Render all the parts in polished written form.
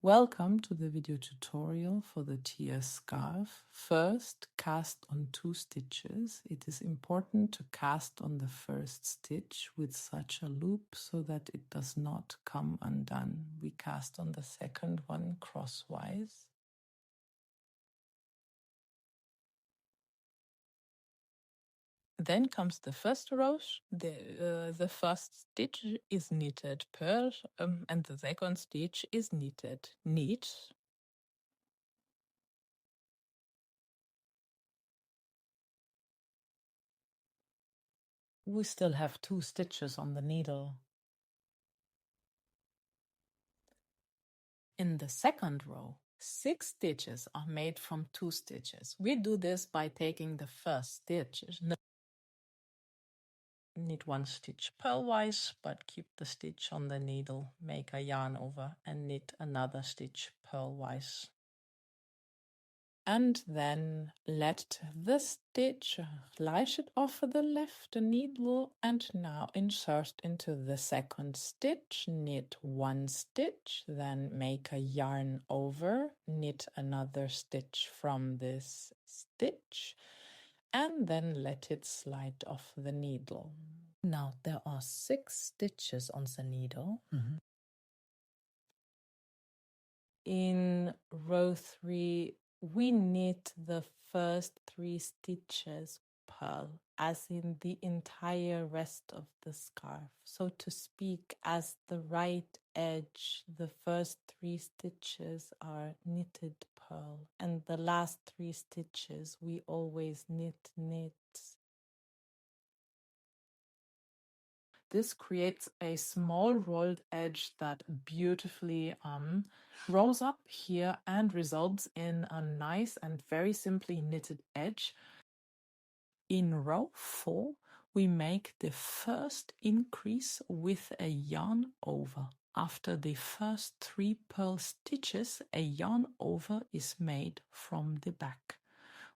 Welcome to the video tutorial for the TS scarf. First, cast on 2 stitches. It is important to cast on the first stitch with such a loop so that it does not come undone. We cast on the second one crosswise. Then comes the first row. The first stitch is knitted purl and the second stitch is knitted knit. We still have 2 stitches on the needle. In the second row, 6 stitches are made from 2 stitches. We do this by taking the first stitch. Knit 1 stitch purlwise, but keep the stitch on the needle, make a yarn over and knit another stitch purlwise. And then let the stitch lies it off the left needle and now insert into the second stitch, knit 1 stitch, then make a yarn over, knit another stitch from this stitch, and then let it slide off the needle. Now there are 6 stitches on the needle. In row 3, we knit the first 3 stitches purl, as in the entire rest of the scarf. So to speak, as the right edge, the first 3 stitches are knitted purl, and the last 3 stitches we always knit. This creates a small rolled edge that beautifully rolls up here and results in a nice and very simply knitted edge. In row 4, we make the first increase with a yarn over. After the first 3 purl stitches, a yarn over is made from the back.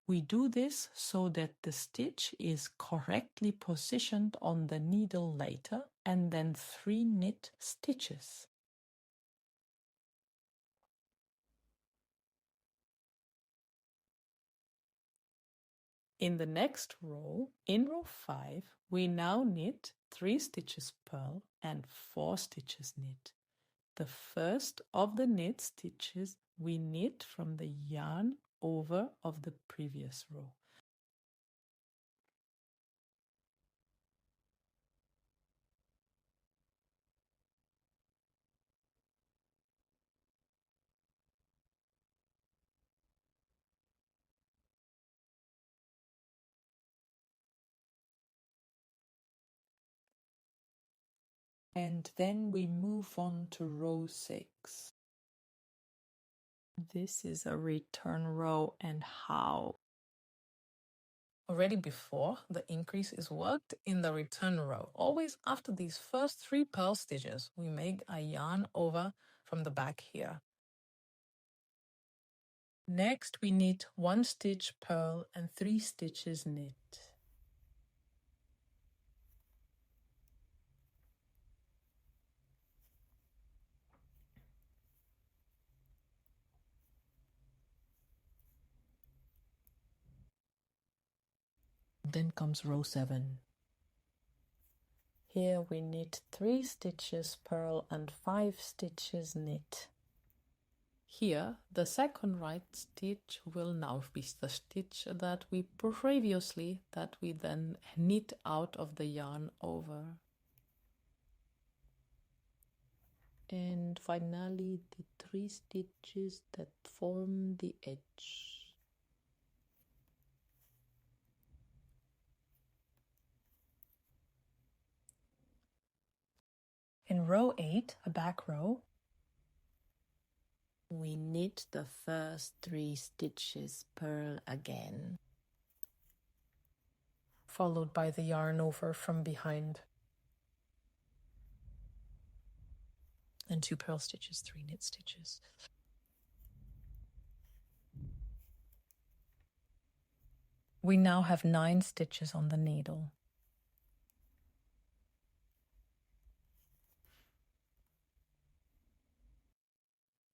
We do this so that the stitch is correctly positioned on the needle later, and then 3 knit stitches. In the next row, in row 5, we now knit 3 stitches purl and 4 stitches knit. The first of the knit stitches we knit from the yarn over of the previous row. And then we move on to row 6. This is a return row and how. Already before, the increase is worked in the return row. Always after these first 3 purl stitches, we make a yarn over from the back here. Next, we knit 1 stitch purl and 3 stitches knit. Then comes row 7. Here we knit 3 stitches purl and 5 stitches knit. Here, the second right stitch will now be the stitch that we then knit out of the yarn over. And finally, the 3 stitches that form the edge. In row 8, a back row, we knit the first 3 stitches purl again, followed by the yarn over from behind. And 2 purl stitches, 3 knit stitches. We now have 9 stitches on the needle.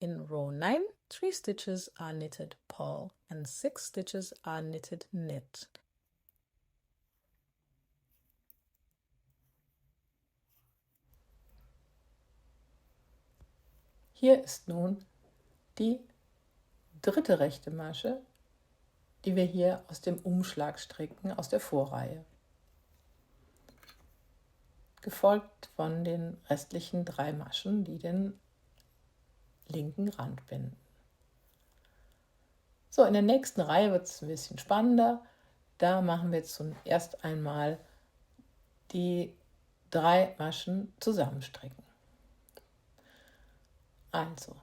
in row 9, 3 stitches are knitted purl and 6 stitches are knitted knit. Hier ist nun die dritte rechte Masche, die wir hier aus dem Umschlag stricken, aus der Vorreihe. Gefolgt von den restlichen 3 Maschen, die den linken Rand binden. So, in der nächsten Reihe wird es ein bisschen spannender. Da machen wir jetzt zuerst einmal die 3 Maschen zusammenstricken. Also,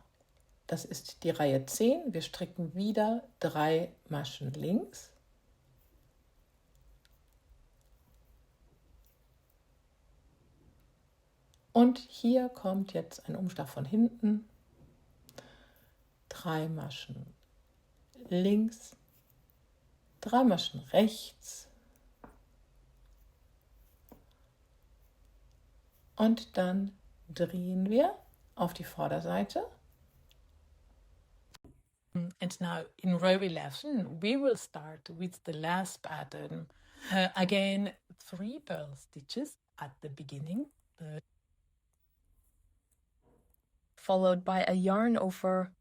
das ist die Reihe 10. Wir stricken wieder 3 Maschen links. Und hier kommt jetzt ein Umschlag von hinten. 3 Maschen links, 3 Maschen rechts und dann drehen wir auf die Vorderseite. And now in row 11 we will start with the last pattern. Again 3 purl stitches at the beginning, followed by a yarn over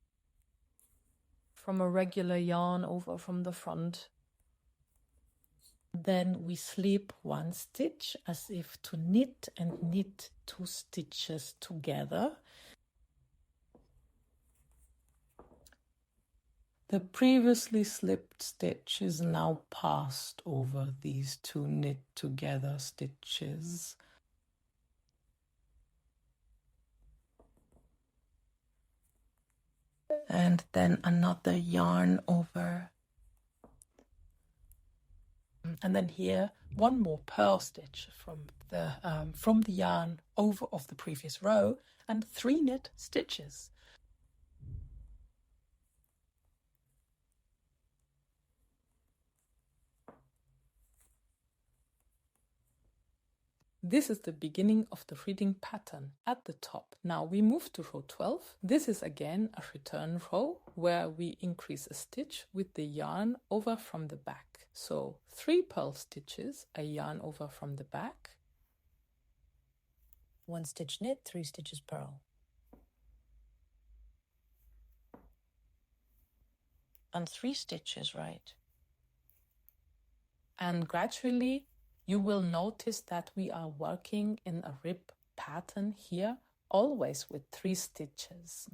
from a regular yarn over from the front. Then we slip 1 stitch as if to knit and knit 2 stitches together. The previously slipped stitch is now passed over these 2 knit together stitches. And then another yarn over. And then here 1 more purl stitch from the yarn over of the previous row and 3 knit stitches. This is the beginning of the reading pattern at the top. Now we move to row 12. This is again a return row where we increase a stitch with the yarn over from the back. So 3 purl stitches, a yarn over from the back. 1 stitch knit, 3 stitches purl. And 3 stitches, right? And gradually you will notice that we are working in a rib pattern here, always with 3 stitches.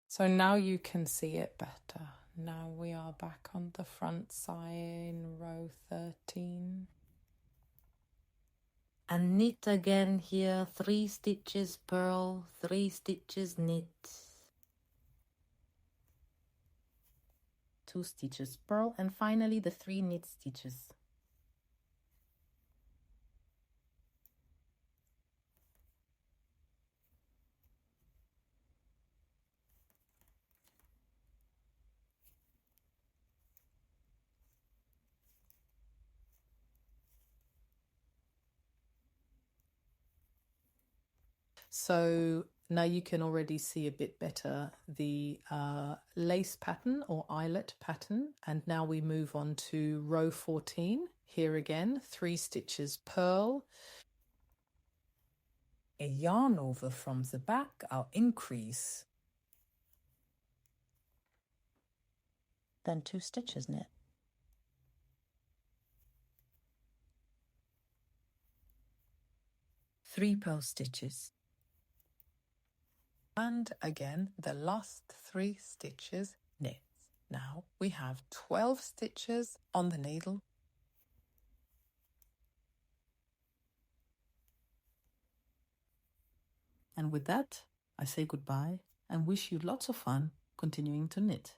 So now you can see it better. Now we are back on the front side in row 13. And knit again here, 3 stitches purl, 3 stitches knit. 2 stitches purl, and finally the 3 knit stitches. So now you can already see a bit better the lace pattern or eyelet pattern. And now we move on to row 14. Here again, 3 stitches purl, a yarn over from the back, our increase. Then 2 stitches knit. 3 purl stitches. And again, the last 3 stitches knit. Now we have 12 stitches on the needle. And with that, I say goodbye and wish you lots of fun continuing to knit.